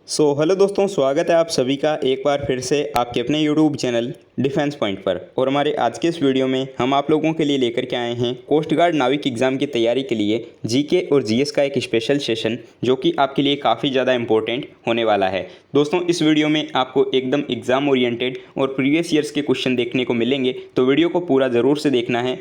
Hello दोस्तों, स्वागत है आप सभी का एक बार फिर से आपके अपने यूट्यूब चैनल डिफेंस पॉइंट पर। और हमारे आज के इस वीडियो में हम आप लोगों के लिए लेकर के आए हैं कोस्ट गार्ड नाविक एग्ज़ाम की तैयारी के लिए जीके और जीएस का एक स्पेशल सेशन, जो कि आपके लिए काफ़ी ज़्यादा इंपॉर्टेंट होने वाला है। दोस्तों, इस वीडियो में आपको एकदम एग्ज़ाम ओरिएंटेड और प्रीवियस ईयर्स के क्वेश्चन देखने को मिलेंगे, तो वीडियो को पूरा ज़रूर से देखना है।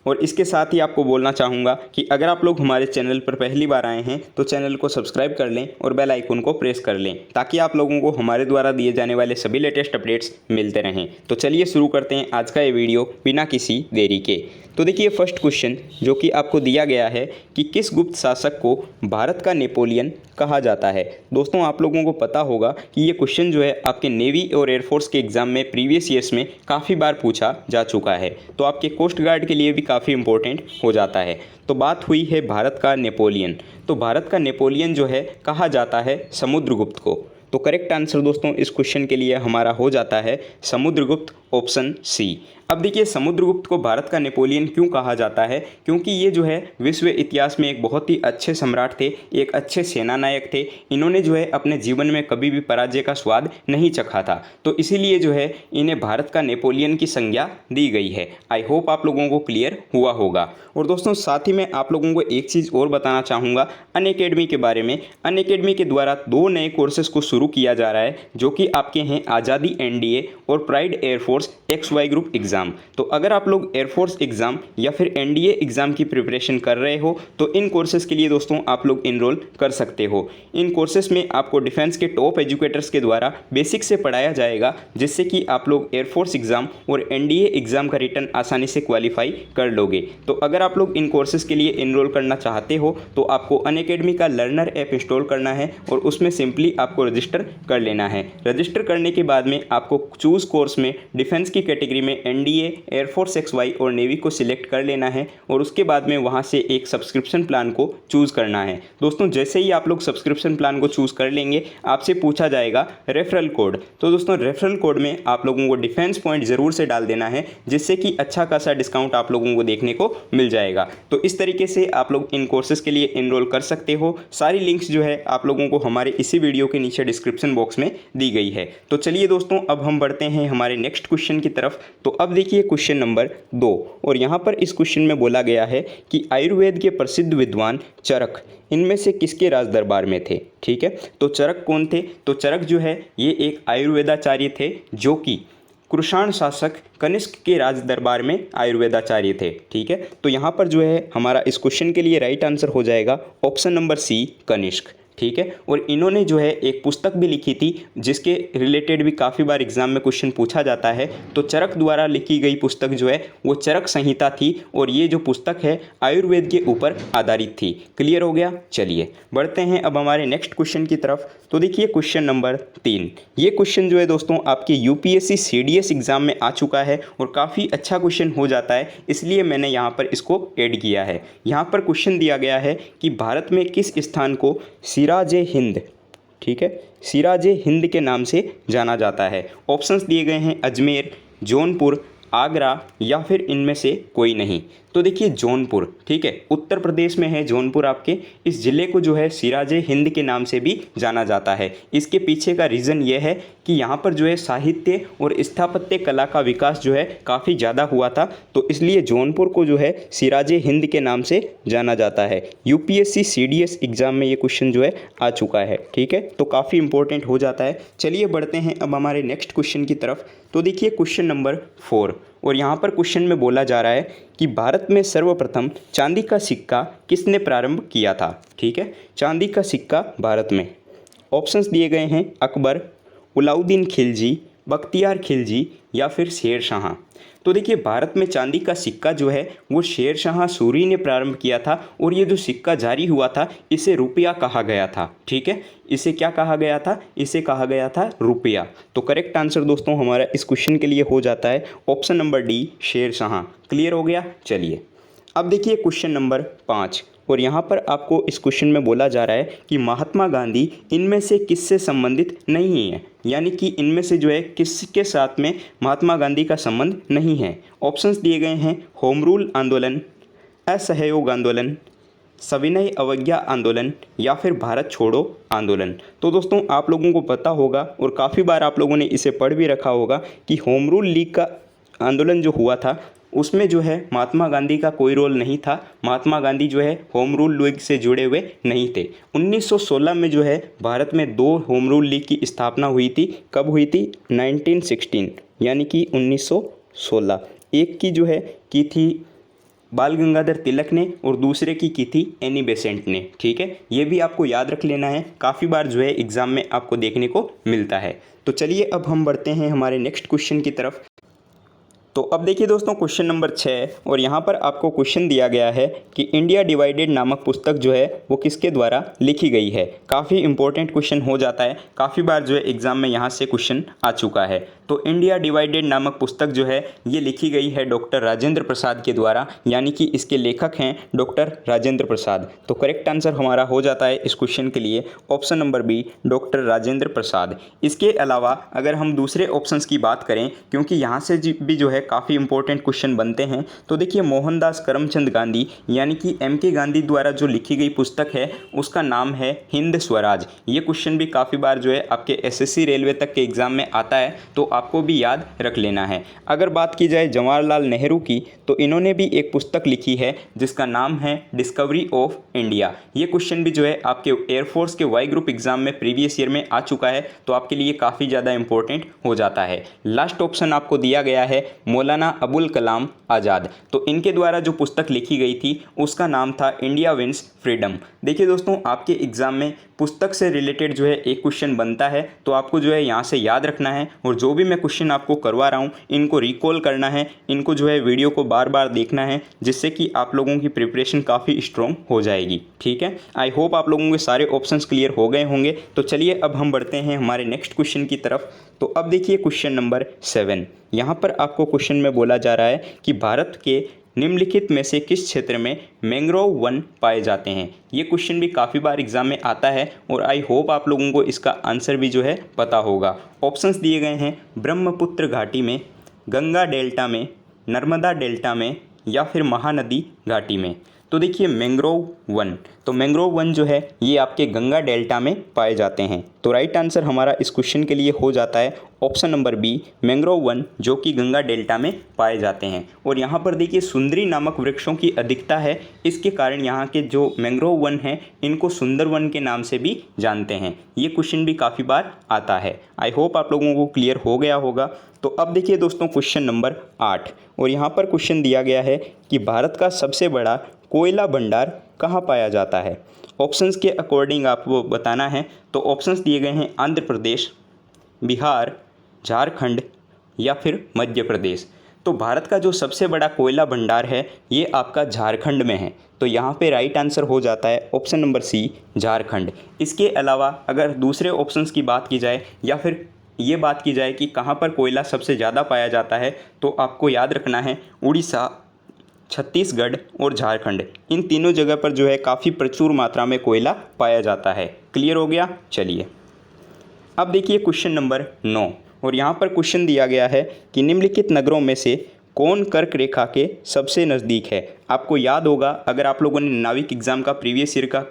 और इसके साथ ही आपको बोलना चाहूँगा कि अगर आप लोग हमारे चैनल पर पहली बार आए हैं तो चैनल को सब्सक्राइब कर लें और बेल आइकन को प्रेस कर लें, ताकि आप लोगों को हमारे द्वारा दिए जाने वाले सभी लेटेस्ट अपडेट्स मिलते रहें। तो चलिए शुरू करते हैं आज का ये वीडियो बिना किसी देरी के। तो देखिए, फर्स्ट क्वेश्चन जो कि आपको दिया गया है कि किस गुप्त शासक को भारत का नेपोलियन कहा जाता है। दोस्तों, आप लोगों को पता होगा कि ये क्वेश्चन जो है आपके नेवी और एयरफोर्स के एग्ज़ाम में प्रीवियस ईयर्स में काफ़ी बार पूछा जा चुका है, तो आपके कोस्ट गार्ड के लिए भी काफ़ी इंपॉर्टेंट हो जाता है। तो बात हुई है भारत का नेपोलियन। तो भारत का नेपोलियन जो है कहा जाता है समुद्रगुप्त को। तो करेक्ट आंसर दोस्तों इस क्वेश्चन के लिए हमारा हो जाता है समुद्रगुप्त, ऑप्शन सी। अब देखिए, समुद्रगुप्त को भारत का नेपोलियन क्यों कहा जाता है? क्योंकि ये जो है विश्व इतिहास में एक बहुत ही अच्छे सम्राट थे, एक अच्छे सेना नायक थे। इन्होंने जो है अपने जीवन में कभी भी पराजय का स्वाद नहीं चखा था, तो इसीलिए जो है इन्हें भारत का नेपोलियन की संज्ञा दी गई है। आई होप आप लोगों को क्लियर हुआ होगा। और दोस्तों, साथ ही मैं आप लोगों को एक चीज़ और बताना चाहूँगा अनअकैडमी के बारे में। अनअकैडमी के द्वारा 2 नए कोर्सेज को शुरू किया जा रहा है, जो कि आपके हैं आज़ादी एनडीए और pride air force XY group exam. तो अगर आप लोग एयरफोर्स एग्ज़ाम या फिर एनडीए एग्ज़ाम की प्रिपरेशन कर रहे हो तो इन कोर्सेज़ के लिए दोस्तों आप लोग इनरोल कर सकते हो। इन कोर्सेज़ में आपको डिफेंस के टॉप एजुकेटर्स के द्वारा बेसिक से पढ़ाया जाएगा, जिससे कि आप लोग एयरफोर्स एग्ज़ाम और एनडीए एग्ज़ाम का रिटर्न आसानी से क्वालिफाई कर लोगे। तो अगर आप लोग इन कोर्सेज़ के लिए इनरोल करना चाहते हो तो आपको अनअकैडमी का लर्नर ऐप इंस्टॉल करना है और उसमें सिंपली आपको रजिस्टर कर लेना है। रजिस्टर करने के बाद में आपको चूज़ कोर्स में डिफेंस की कैटेगरी में एनडीए, एयरफोर्स XY और नेवी को सिलेक्ट कर लेना है और उसके बाद में वहाँ से एक सब्सक्रिप्शन प्लान को चूज़ करना है। दोस्तों, जैसे ही आप लोग सब्सक्रिप्शन प्लान को चूज़ कर लेंगे, आपसे पूछा जाएगा रेफरल कोड। तो दोस्तों, रेफरल कोड में आप लोगों को डिफेंस पॉइंट ज़रूर से डाल देना है, जिससे कि अच्छा खासा डिस्काउंट आप लोगों को देखने को मिल जाएगा। तो इस तरीके से आप लोग इन कोर्सेज़ के लिए इनरोल कर सकते हो। सारी लिंक्स जो है आप लोगों को हमारे इसी वीडियो के नीचे डिस्क्रिप्शन बॉक्स में दी गई है। तो चलिए दोस्तों, अब हम बढ़ते हैं हमारे नेक्स्ट क्वेश्चन की तरफ। तो अब देखिए क्वेश्चन नंबर 2, और यहाँ पर इस क्वेश्चन में बोला गया है कि आयुर्वेद के प्रसिद्ध विद्वान चरक इनमें से किसके राज दरबार में थे। ठीक है, तो चरक कौन थे? तो चरक जो है ये एक आयुर्वेदाचार्य थे, जो कि कुषाण शासक कनिष्क के राज दरबार में आयुर्वेदाचार्य थे। ठीक है, तो यहाँ पर जो है हमारा इस क्वेश्चन के लिए राइट आंसर हो जाएगा ऑप्शन नंबर सी, कनिष्क। ठीक है, और इन्होंने जो है एक पुस्तक भी लिखी थी, जिसके रिलेटेड भी काफ़ी बार एग्जाम में क्वेश्चन पूछा जाता है। तो चरक द्वारा लिखी गई पुस्तक जो है वो चरक संहिता थी, और ये जो पुस्तक है आयुर्वेद के ऊपर आधारित थी। क्लियर हो गया? चलिए बढ़ते हैं अब हमारे नेक्स्ट क्वेश्चन की तरफ। तो देखिए क्वेश्चन नंबर 3, ये क्वेश्चन जो है दोस्तों आपके यूपीएससी CDS एग्ज़ाम में आ चुका है और काफ़ी अच्छा क्वेश्चन हो जाता है, इसलिए मैंने यहाँ पर इसको ऐड किया है। यहाँ पर क्वेश्चन दिया गया है कि भारत में किस स्थान को सिराज ए हिंद, ठीक है, सिराज ए हिंद के नाम से जाना जाता है। ऑप्शंस दिए गए हैं अजमेर, जौनपुर, आगरा या फिर इनमें से कोई नहीं। तो देखिए जौनपुर, ठीक है, उत्तर प्रदेश में है जौनपुर आपके। इस ज़िले को जो है सिराज ए हिंद के नाम से भी जाना जाता है। इसके पीछे का रीज़न ये है कि यहाँ पर जो है साहित्य और स्थापत्य कला का विकास जो है काफ़ी ज़्यादा हुआ था, तो इसलिए जौनपुर को जो है सिराज ए हिंद के नाम से जाना जाता है। यूपीएससी CDS एग्ज़ाम में ये क्वेश्चन जो है आ चुका है। ठीक है, तो काफ़ी इंपॉर्टेंट हो जाता है। चलिए बढ़ते हैं अब हमारे नेक्स्ट क्वेश्चन की तरफ। तो देखिए क्वेश्चन नंबर 4, और यहाँ पर क्वेश्चन में बोला जा रहा है कि भारत में सर्वप्रथम चांदी का सिक्का किसने प्रारंभ किया था। ठीक है, चांदी का सिक्का भारत में। ऑप्शंस दिए गए हैं अकबर, अलाउद्दीन खिलजी, बख्तियार खिलजी या फिर शेर शाह। तो देखिए भारत में चांदी का सिक्का जो है वो शेर शाह सूरी ने प्रारंभ किया था, और ये जो सिक्का जारी हुआ था इसे रुपया कहा गया था। ठीक है, इसे क्या कहा गया था? इसे कहा गया था रुपया। तो करेक्ट आंसर दोस्तों हमारा इस क्वेश्चन के लिए हो जाता है option number D, Sher Shah. Clear हो गया? चलिए अब देखिए क्वेश्चन नंबर 5, और यहाँ पर आपको इस क्वेश्चन में बोला जा रहा है कि महात्मा गांधी इनमें से किससे संबंधित नहीं है, यानी कि इनमें से जो है किसके साथ में महात्मा गांधी का संबंध नहीं है। ऑप्शंस दिए गए हैं होम रूल आंदोलन, असहयोग आंदोलन, सविनय अवज्ञा आंदोलन या फिर भारत छोड़ो आंदोलन। तो दोस्तों आप लोगों को पता होगा और काफ़ी बार आप लोगों ने इसे पढ़ भी रखा होगा कि होम रूल लीग का आंदोलन जो हुआ था उसमें जो है महात्मा गांधी का कोई रोल नहीं था। महात्मा गांधी जो है होम रूल लीग से जुड़े हुए नहीं थे। 1916 में जो है भारत में 2 होम रूल लीग की स्थापना हुई थी। कब हुई थी? 1916 यानी कि 1916। एक की जो है की थी बाल गंगाधर तिलक ने और दूसरे की थी एनी बेसेंट ने। ठीक है, ये भी आपको याद रख लेना है, काफ़ी बार जो है एग्ज़ाम में आपको देखने को मिलता है। तो चलिए अब हम बढ़ते हैं हमारे नेक्स्ट क्वेश्चन की तरफ। तो अब देखिए दोस्तों क्वेश्चन नंबर 6 और यहाँ पर आपको क्वेश्चन दिया गया है कि इंडिया डिवाइडेड नामक पुस्तक जो है वो किसके द्वारा लिखी गई है। काफ़ी इंपॉर्टेंट क्वेश्चन हो जाता है, काफ़ी बार जो है एग्ज़ाम में यहाँ से क्वेश्चन आ चुका है। तो इंडिया डिवाइडेड नामक पुस्तक जो है ये लिखी गई है डॉक्टर राजेंद्र प्रसाद के द्वारा, यानी कि इसके लेखक हैं डॉक्टर राजेंद्र प्रसाद। तो करेक्ट आंसर हमारा हो जाता है इस क्वेश्चन के लिए option number B, doctor Rajendra Prasad. इसके अलावा अगर हम दूसरे ऑप्शंस की बात करें, क्योंकि यहाँ से भी जो है काफ़ी इंपॉर्टेंट क्वेश्चन बनते हैं, तो देखिए मोहनदास करमचंद गांधी यानी कि एम.के. गांधी द्वारा जो लिखी गई पुस्तक है उसका नाम है हिंद स्वराज। ये क्वेश्चन भी काफ़ी बार जो है आपके एसएससी रेलवे तक के एग्ज़ाम में आता है, तो आपको भी याद रख लेना है। अगर बात की जाए जवाहरलाल नेहरू की, तो इन्होंने भी एक पुस्तक लिखी है जिसका नाम है डिस्कवरी ऑफ इंडिया। ये क्वेश्चन भी जो है आपके एयरफोर्स के वाई ग्रुप एग्जाम में प्रीवियस ईयर में आ चुका है, तो आपके लिए काफ़ी ज़्यादा इंपॉर्टेंट हो जाता है। लास्ट ऑप्शन आपको दिया गया है मौलाना अबुल कलाम आज़ाद। तो इनके द्वारा जो पुस्तक लिखी गई थी उसका नाम था इंडिया विंस फ्रीडम। देखिए दोस्तों आपके एग्ज़ाम में पुस्तक से रिलेटेड जो है एक क्वेश्चन बनता है, तो आपको जो है यहाँ से याद रखना है और जो भी मैं क्वेश्चन आपको करवा रहा हूँ इनको रिकॉल करना है, इनको जो है वीडियो को बार बार देखना है, जिससे कि आप लोगों की प्रिपरेशन काफ़ी स्ट्रॉन्ग हो जाएगी। ठीक है, आई होप आप लोगों के सारे ऑप्शंस क्लियर हो गए होंगे। तो चलिए अब हम बढ़ते हैं हमारे नेक्स्ट क्वेश्चन की तरफ। तो अब देखिए क्वेश्चन नंबर 7। यहाँ पर आपको क्वेश्चन में बोला जा रहा है कि भारत के निम्नलिखित में से किस क्षेत्र में मैंग्रोव वन पाए जाते हैं। ये क्वेश्चन भी काफ़ी बार एग्जाम में आता है और आई होप आप लोगों को इसका आंसर भी जो है पता होगा। ऑप्शंस दिए गए हैं ब्रह्मपुत्र घाटी में, गंगा डेल्टा में, नर्मदा डेल्टा में या फिर महानदी घाटी में। तो देखिए मैंग्रोव वन, तो मैंग्रोव वन जो है ये आपके गंगा डेल्टा में पाए जाते हैं। तो राइट आंसर हमारा इस क्वेश्चन के लिए हो जाता है ऑप्शन नंबर बी, मैंग्रोव वन, जो कि गंगा डेल्टा में पाए जाते हैं। और यहाँ पर देखिए सुंदरी नामक वृक्षों की अधिकता है, इसके कारण यहाँ के जो मैंग्रोव वन हैं इनको सुंदर वन के नाम से भी जानते हैं। ये क्वेश्चन भी काफ़ी बार आता है। आई होप आप लोगों को क्लियर हो गया होगा। तो अब देखिए दोस्तों क्वेश्चन नंबर 8 और यहाँ पर क्वेश्चन दिया गया है कि भारत का सबसे बड़ा कोयला भंडार कहाँ पाया जाता है। ऑप्शंस के अकॉर्डिंग आपको बताना है। तो ऑप्शंस दिए गए हैं आंध्र प्रदेश, बिहार, झारखंड या फिर मध्य प्रदेश। तो भारत का जो सबसे बड़ा कोयला भंडार है ये आपका झारखंड में है। तो यहाँ पे राइट आंसर हो जाता है ऑप्शन नंबर सी, झारखंड। इसके अलावा अगर दूसरे ऑप्शंस की बात की जाए या फिर ये बात की जाए कि कहाँ पर कोयला सबसे ज़्यादा पाया जाता है, तो आपको याद रखना है उड़ीसा, छत्तीसगढ़ और झारखंड, इन तीनों जगह पर जो है काफ़ी प्रचुर मात्रा में कोयला पाया जाता है। क्लियर हो गया। चलिए अब देखिए क्वेश्चन नंबर 9 और यहाँ पर क्वेश्चन दिया गया है कि निम्नलिखित नगरों में से कौन कर्क रेखा के सबसे नज़दीक है। आपको याद होगा, अगर आप लोगों ने नाविक एग्ज़ाम का प्रीवियस ईयर का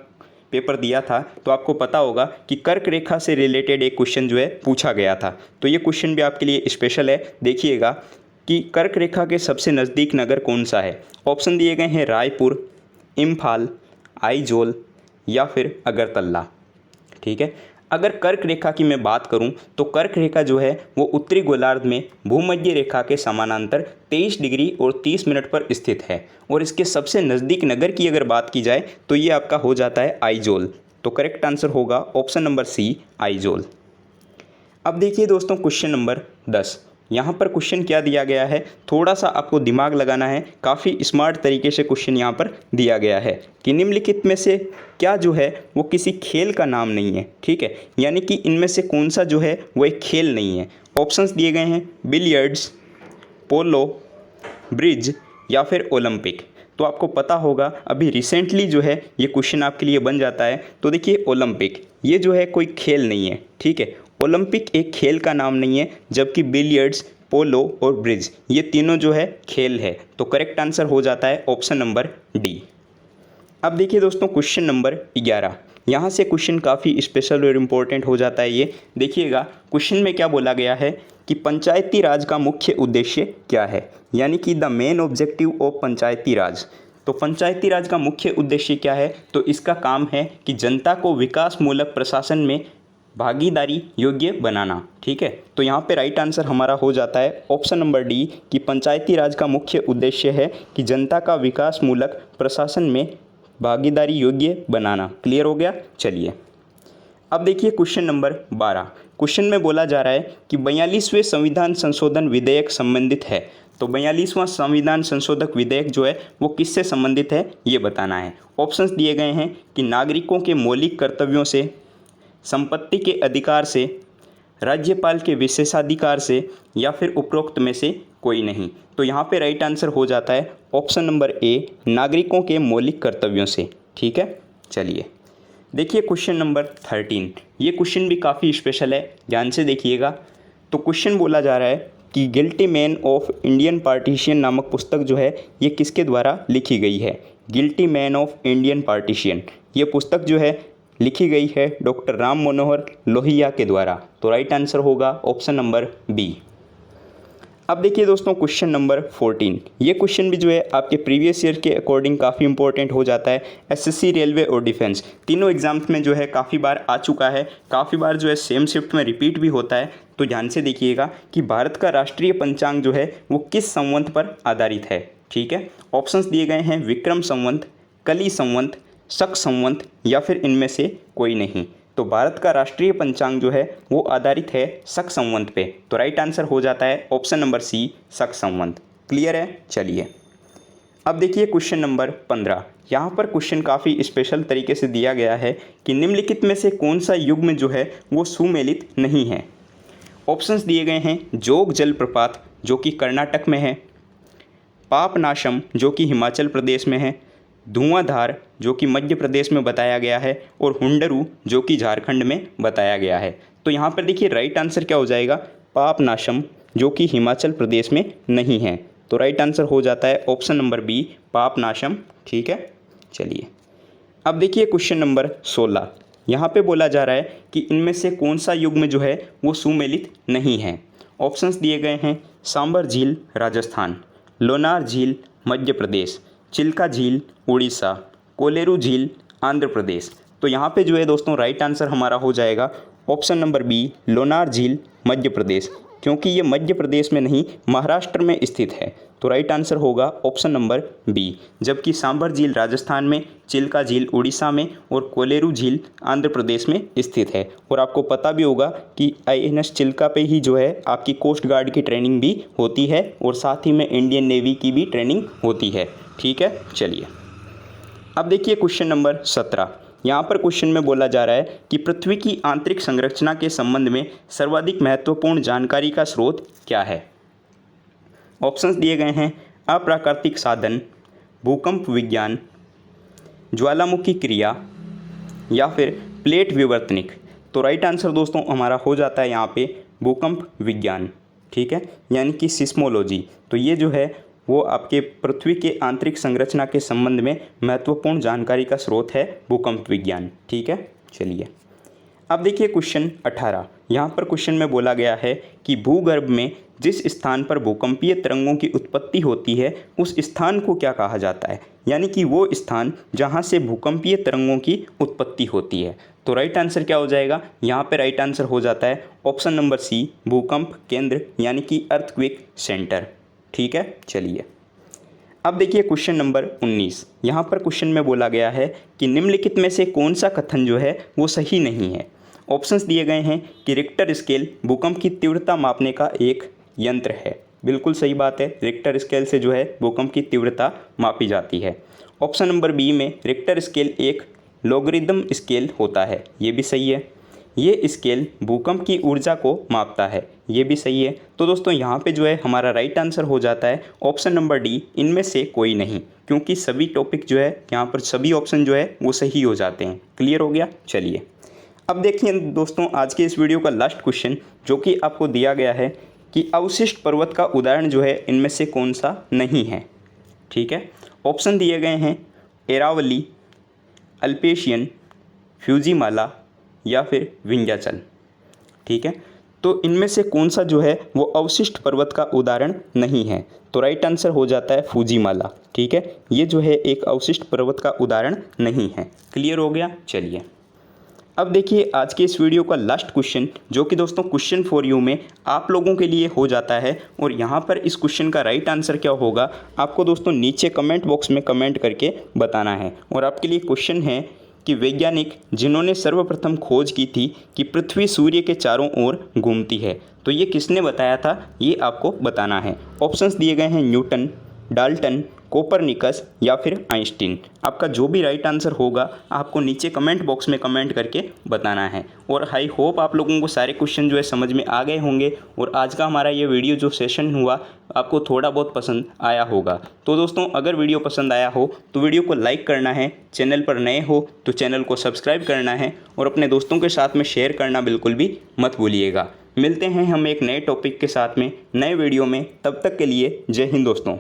पेपर दिया था तो आपको पता होगा कि कर्क रेखा से रिलेटेड एक क्वेश्चन जो है पूछा गया था। तो ये क्वेश्चन भी आपके लिए स्पेशल है। देखिएगा कि कर्क रेखा के सबसे नज़दीक नगर कौन सा है। ऑप्शन दिए गए हैं रायपुर, इम्फाल, आइजोल या फिर अगरतला। ठीक है, अगर कर्क रेखा की मैं बात करूं तो कर्क रेखा जो है वो उत्तरी गोलार्ध में भूमध्य रेखा के समानांतर 23 डिग्री और 30 मिनट पर स्थित है। और इसके सबसे नज़दीक नगर की अगर बात की जाए तो ये आपका हो जाता है आइजोल। तो करेक्ट आंसर होगा ऑप्शन नंबर सी, आइजोल। अब देखिए दोस्तों क्वेश्चन नंबर 10। यहाँ पर क्वेश्चन क्या दिया गया है, थोड़ा सा आपको दिमाग लगाना है। काफ़ी स्मार्ट तरीके से क्वेश्चन यहाँ पर दिया गया है कि निम्नलिखित में से क्या जो है वो किसी खेल का नाम नहीं है। ठीक है, यानी कि इनमें से कौन सा जो है वो एक खेल नहीं है। ऑप्शंस दिए गए हैं बिलियर्ड्स, पोलो, ब्रिज या फिर ओलंपिक। तो आपको पता होगा अभी रिसेंटली जो है ये क्वेश्चन आपके लिए बन जाता है। तो देखिए ओलंपिक ये जो है कोई खेल नहीं है। ठीक है, ओलंपिक एक खेल का नाम नहीं है, जबकि बिलियर्ड्स, पोलो और ब्रिज ये तीनों जो है खेल है। तो करेक्ट आंसर हो जाता है ऑप्शन नंबर डी। अब देखिए दोस्तों क्वेश्चन नंबर 11। यहाँ से क्वेश्चन काफ़ी स्पेशल और इम्पोर्टेंट हो जाता है। ये देखिएगा क्वेश्चन में क्या बोला गया है कि पंचायती राज का मुख्य उद्देश्य क्या है, यानी कि द मेन ऑब्जेक्टिव ऑफ पंचायती राज। तो पंचायती राज का मुख्य उद्देश्य क्या है, तो इसका काम है कि जनता को विकासमूलक प्रशासन में भागीदारी योग्य बनाना। ठीक है, तो यहाँ पे राइट आंसर हमारा हो जाता है ऑप्शन नंबर डी कि पंचायती राज का मुख्य उद्देश्य है कि जनता का विकासमूलक प्रशासन में भागीदारी योग्य बनाना। क्लियर हो गया। चलिए अब देखिए क्वेश्चन नंबर 12। क्वेश्चन में बोला जा रहा है कि 42वें संविधान संशोधन विधेयक संबंधित है। तो 42वां संविधान संशोधक विधेयक जो है वो किससे संबंधित है ये बताना है। ऑप्शंस दिए गए हैं कि नागरिकों के मौलिक कर्तव्यों से, संपत्ति के अधिकार से, राज्यपाल के विशेषाधिकार से, या फिर उपरोक्त में से कोई नहीं। तो यहाँ पे राइट आंसर हो जाता है ऑप्शन नंबर ए, नागरिकों के मौलिक कर्तव्यों से। ठीक है, चलिए देखिए क्वेश्चन नंबर 13। ये क्वेश्चन भी काफ़ी स्पेशल है, ध्यान से देखिएगा। तो क्वेश्चन बोला जा रहा है कि guilty man of Indian partition नामक पुस्तक जो है ये किसके द्वारा लिखी गई है। Guilty man of Indian partition ये पुस्तक जो है लिखी गई है डॉक्टर राम मनोहर लोहिया के द्वारा। तो राइट आंसर होगा ऑप्शन नंबर बी। अब देखिए दोस्तों क्वेश्चन नंबर 14। ये क्वेश्चन भी जो है आपके प्रीवियस ईयर के अकॉर्डिंग काफ़ी इंपॉर्टेंट हो जाता है। एसएससी, रेलवे और डिफेंस तीनों एग्जाम्स में जो है काफ़ी बार आ चुका है, काफ़ी बार जो है सेम शिफ्ट में रिपीट भी होता है। तो ध्यान से देखिएगा कि भारत का राष्ट्रीय पंचांग जो है वो किस संवत पर आधारित है। ठीक है, ऑप्शंस दिए गए हैं विक्रम संवत, कली संवत, शक संवत, या फिर इनमें से कोई नहीं। तो भारत का राष्ट्रीय पंचांग जो है वो आधारित है शक संवत पे। तो राइट आंसर हो जाता है ऑप्शन नंबर सी, शक संवत। क्लियर है। चलिए अब देखिए क्वेश्चन नंबर 15। यहाँ पर क्वेश्चन काफ़ी स्पेशल तरीके से दिया गया है कि निम्नलिखित में से कौन सा युग्म जो है वो सुमेलित नहीं है। ऑप्शंस दिए गए हैं जोग जलप्रपात जो कि कर्नाटक में है, पापनाशम जो कि हिमाचल प्रदेश में है, धुआंधार जो कि मध्य प्रदेश में बताया गया है, और हुंडरू जो कि झारखंड में बताया गया है। तो यहाँ पर देखिए राइट आंसर क्या हो जाएगा, पापनाशम जो कि हिमाचल प्रदेश में नहीं है। तो राइट आंसर हो जाता है ऑप्शन नंबर बी, पापनाशम। ठीक है, चलिए अब देखिए क्वेश्चन नंबर 16। यहाँ पे बोला जा रहा है कि इनमें से कौन सा युग्म जो है वो सुमेलित नहीं है। ऑप्शंस दिए गए हैं सांबर झील राजस्थान, लोनार झील मध्य प्रदेश, चिल्का झील उड़ीसा, कोलेरू झील आंध्र प्रदेश। तो यहाँ पे जो है दोस्तों राइट आंसर हमारा हो जाएगा ऑप्शन नंबर बी, लोनार झील मध्य प्रदेश, क्योंकि ये मध्य प्रदेश में नहीं महाराष्ट्र में स्थित है। तो राइट आंसर होगा ऑप्शन नंबर बी। जबकि सांबर झील राजस्थान में, चिल्का झील उड़ीसा में और कोलेरू झील आंध्र प्रदेश में स्थित है। और आपको पता भी होगा कि INS चिल्का पे ही जो है आपकी कोस्ट गार्ड की ट्रेनिंग भी होती है और साथ ही में इंडियन नेवी की भी ट्रेनिंग होती है। ठीक है, चलिए अब देखिए क्वेश्चन नंबर 17। यहाँ पर क्वेश्चन में बोला जा रहा है कि पृथ्वी की आंतरिक संरचना के संबंध में सर्वाधिक महत्वपूर्ण जानकारी का स्रोत क्या है। ऑप्शंस दिए गए हैं अप्राकृतिक साधन, भूकंप विज्ञान, ज्वालामुखी क्रिया, या फिर प्लेट विवर्तनिक। तो राइट आंसर दोस्तों हमारा हो जाता है यहाँ पे भूकंप विज्ञान। ठीक है, यानी कि सिस्मोलॉजी। तो ये जो है वो आपके पृथ्वी के आंतरिक संरचना के संबंध में महत्वपूर्ण जानकारी का स्रोत है भूकंप विज्ञान। ठीक है, चलिए अब देखिए क्वेश्चन 18। यहाँ पर क्वेश्चन में बोला गया है कि भूगर्भ में जिस स्थान पर भूकंपीय तरंगों की उत्पत्ति होती है उस स्थान को क्या कहा जाता है, यानी कि वो स्थान जहाँ से भूकंपीय तरंगों की उत्पत्ति होती है। तो राइट आंसर क्या हो जाएगा, यहाँ पे राइट आंसर हो जाता है ऑप्शन नंबर सी, भूकंप केंद्र, यानी कि अर्थक्वेक सेंटर। ठीक है, चलिए अब देखिए क्वेश्चन नंबर 19। यहाँ पर क्वेश्चन में बोला गया है कि निम्नलिखित में से कौन सा कथन जो है वो सही नहीं है। ऑप्शंस दिए गए हैं कि रिक्टर स्केल भूकंप की तीव्रता मापने का एक यंत्र है। बिल्कुल सही बात है, रिक्टर स्केल से जो है भूकंप की तीव्रता मापी जाती है। ऑप्शन नंबर बी में रिक्टर स्केल एक लॉगरिदम स्केल होता है, ये भी सही है। ये स्केल भूकंप की ऊर्जा को मापता है, ये भी सही है। तो दोस्तों यहाँ पे जो है हमारा राइट आंसर हो जाता है ऑप्शन नंबर डी, इनमें से कोई नहीं, क्योंकि सभी टॉपिक जो है यहाँ पर सभी ऑप्शन जो है वो सही हो जाते हैं। क्लियर हो गया। चलिए अब देखिए दोस्तों आज के इस वीडियो का लास्ट क्वेश्चन जो कि आपको दिया गया है कि अवशिष्ट पर्वत का उदाहरण जो है इनमें से कौन सा नहीं है। ठीक है, ऑप्शन दिए गए हैं एरावली, अल्पेशियन, फ्यूजीमाला या फिर विंध्याचल। ठीक है, तो इनमें से कौन सा जो है वो अवशिष्ट पर्वत का उदाहरण नहीं है? तो राइट आंसर हो जाता है फूजीमाला। ठीक है, ये जो है एक अवशिष्ट पर्वत का उदाहरण नहीं है। क्लियर हो गया? चलिए अब देखिए आज के इस वीडियो का लास्ट क्वेश्चन, जो कि दोस्तों क्वेश्चन फॉर यू में आप लोगों के लिए हो जाता है। और यहाँ पर इस क्वेश्चन का राइट आंसर क्या होगा आपको दोस्तों नीचे कमेंट बॉक्स में कमेंट करके बताना है। और आपके लिए क्वेश्चन है कि वैज्ञानिक जिन्होंने सर्वप्रथम खोज की थी कि पृथ्वी सूर्य के चारों ओर घूमती है, तो ये किसने बताया था, ये आपको बताना है। ऑप्शंस दिए गए हैं न्यूटन, डाल्टन, कोपरनिकस या फिर आइंस्टीन। आपका जो भी राइट आंसर होगा आपको नीचे कमेंट बॉक्स में कमेंट करके बताना है। और आई होप आप लोगों को सारे क्वेश्चन जो है समझ में आ गए होंगे और आज का हमारा ये वीडियो जो सेशन हुआ आपको थोड़ा बहुत पसंद आया होगा। तो दोस्तों अगर वीडियो पसंद आया हो तो वीडियो को लाइक करना है, चैनल पर नए हो तो चैनल को सब्सक्राइब करना है और अपने दोस्तों के साथ में शेयर करना बिल्कुल भी मत भूलिएगा। मिलते हैं हम एक नए टॉपिक के साथ में नए वीडियो में, तब तक के लिए जय हिंद दोस्तों।